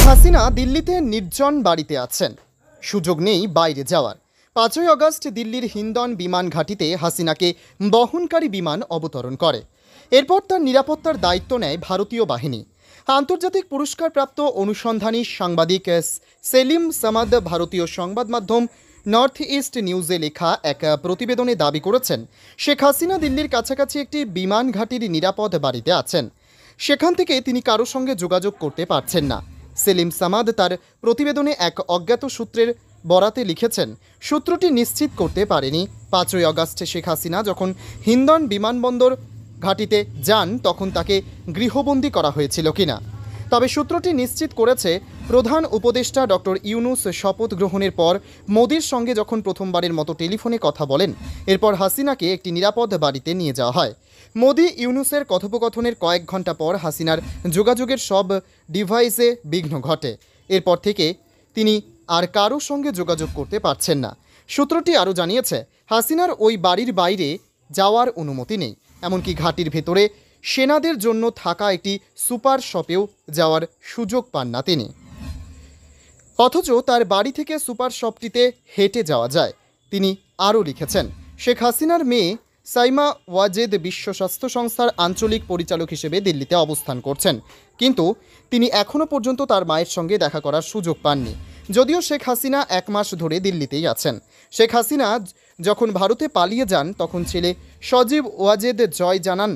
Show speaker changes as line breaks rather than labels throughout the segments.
হাসিনা দিল্লিতে নির্জন বাড়িতে আছেন, সুযোগ নেই বাইরে যাওয়ার। 5ই আগস্ট দিল্লির হিন্ডন বিমান ঘাঁটিতে হাসিনাকে বহনকারী বিমান অবতরণ করে। এরপর তার নিরাপত্তার দায়িত্ব নেয় ভারতীয় বাহিনী। আন্তর্জাতিক পুরস্কারপ্রাপ্ত অনুসন্ধানী সাংবাদিক সেলিম সামাদ ভারতীয় সংবাদ মাধ্যম নর্থ ইস্ট নিউজে লেখা এক প্রতিবেদনে দাবি করেছেন, শেখ হাসিনা দিল্লির কাছাকাছি একটি বিমান ঘাঁটির নিরাপদ বাড়িতে আছেন। সেখান থেকে তিনি কারো সঙ্গে যোগাযোগ করতে পারছেন না। সেলিম সামাদ তার প্রতিবেদনে এক অজ্ঞাত সূত্রের বরাতে লিখেছেন, সূত্রটি নিশ্চিত করতে পারেনি 5ই আগস্ট শেখ হাসিনা যখন হিন্ডন বিমানবন্দর ঘাঁটিতে যান তখন তাকে গৃহবন্দী করা হয়েছিল কিনা। তবে সূত্রটি নিশ্চিত করেছে, প্রধান উপদেষ্টা ডক্টর ইউনূস শপথ গ্রহণের পর মোদির সঙ্গে যখন প্রথমবারের মতো টেলিফোনে কথা বলেন, এরপর হাসিনাকে একটি নিরাপদ বাড়িতে নিয়ে যাওয়া হয়। মোদি ইউনূসের কথোপকথনের কয়েক ঘন্টা পর হাসিনার যোগাযোগের সব ডিভাইসে বিঘ্ন ঘটে। এরপর থেকে তিনি আর কারো সঙ্গে যোগাযোগ করতে পারছেন না। সূত্রটি আরও জানিয়েছে, হাসিনার ওই বাড়ির বাইরে যাওয়ার অনুমতি নেই, এমনকি ঘাঁটির ভেতরে সেনাদের জন্য থাকা একটি সুপার শপেও যাওয়ার সুযোগ পান না তিনি। অথচ তার বাড়ি থেকে সুপার শপটিতে হেঁটে যাওয়া যায়। তিনি আরও লিখেছেন, শেখ হাসিনার মেয়ে সাইমা ওয়াজেদ বিশ্ব স্বাস্থ্য সংস্থার আঞ্চলিক পরিচালক হিসেবে দিল্লিতে অবস্থান করছেন, কিন্তু তিনি এখনও পর্যন্ত তার মায়ের সঙ্গে দেখা করার সুযোগ পাননি। যদিও শেখ হাসিনা 1 মাস ধরে দিল্লিতেই আছেন। শেখ হাসিনা যখন ভারতে পালিয়ে যান তখন ছেলে সজীব ওয়াজেদ জয় জানান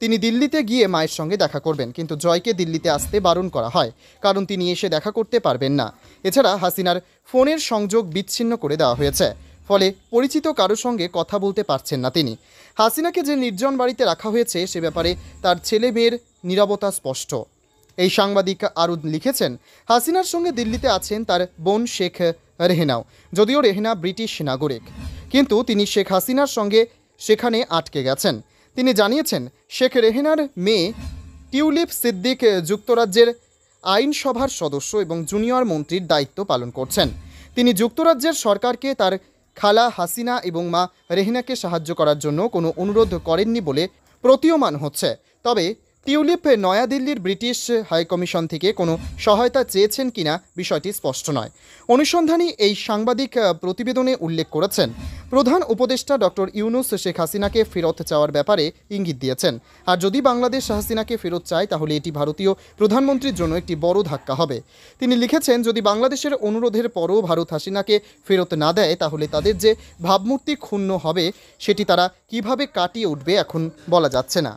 তিনি দিল্লিতে গিয়ে মায়ের সঙ্গে দেখা করবেন, কিন্তু জয়কে দিল্লিতে আসতে বারণ করা হয়, কারণ তিনি এসে দেখা করতে পারবেন না। এছাড়া হাসিনার ফোনের সংযোগ বিচ্ছিন্ন করে দেওয়া হয়েছে, ফলে পরিচিত কারোর সঙ্গে কথা বলতে পারছেন না তিনি। হাসিনাকে যে নির্জন বাড়িতে রাখা হয়েছে সে ব্যাপারে তার ছেলে মেয়ের নীরবতা স্পষ্ট। এই সাংবাদিক আরও লিখেছেন, হাসিনার সঙ্গে দিল্লিতে আছেন তার বোন শেখ রেহেনাও। যদিও রেহেনা ব্রিটিশ নাগরিক, কিন্তু তিনি শেখ হাসিনার সঙ্গে সেখানে আটকে গেছেন। তিনি জানিয়েছেন, শেখ রেহেনার মেয়ে টিউলিপ সিদ্দিক যুক্তরাজ্যের আইনসভার সদস্য এবং জুনিয়র মন্ত্রীর দায়িত্ব পালন করছেন। তিনি যুক্তরাজ্যের সরকারকে তার খালা হাসিনা এবং মা রেহেনাকে সাহায্য করার জন্য কোনো অনুরোধ করেননি বলে প্রতীয়মান হচ্ছে। তবে টিউলিপ নয়াদিল্লির ব্রিটিশ হাইকমিশন থেকে কোনো সহায়তা চেয়েছেন কিনা বিষয়টি স্পষ্ট নয়। অনুসন্ধানী এই সাংবাদিক প্রতিবেদনে উল্লেখ করেছেন, প্রধান উপদেষ্টা ডক্টর ইউনূস শেখ হাসিনাকে ফেরত চাওয়ার ব্যাপারে ইঙ্গিত দিয়েছেন। আর যদি বাংলাদেশ হাসিনাকে ফেরত চায় তাহলে এটি ভারতীয় প্রধানমন্ত্রীর জন্য একটি বড় ধাক্কা হবে। তিনি লিখেছেন, যদি বাংলাদেশের অনুরোধের পরও ভারত হাসিনাকে ফেরত না দেয় তাহলে তাদের যে ভাবমূর্তি ক্ষুণ্ণ হবে সেটি তারা কিভাবে কাটিয়ে উঠবে এখন বলা যাচ্ছে না।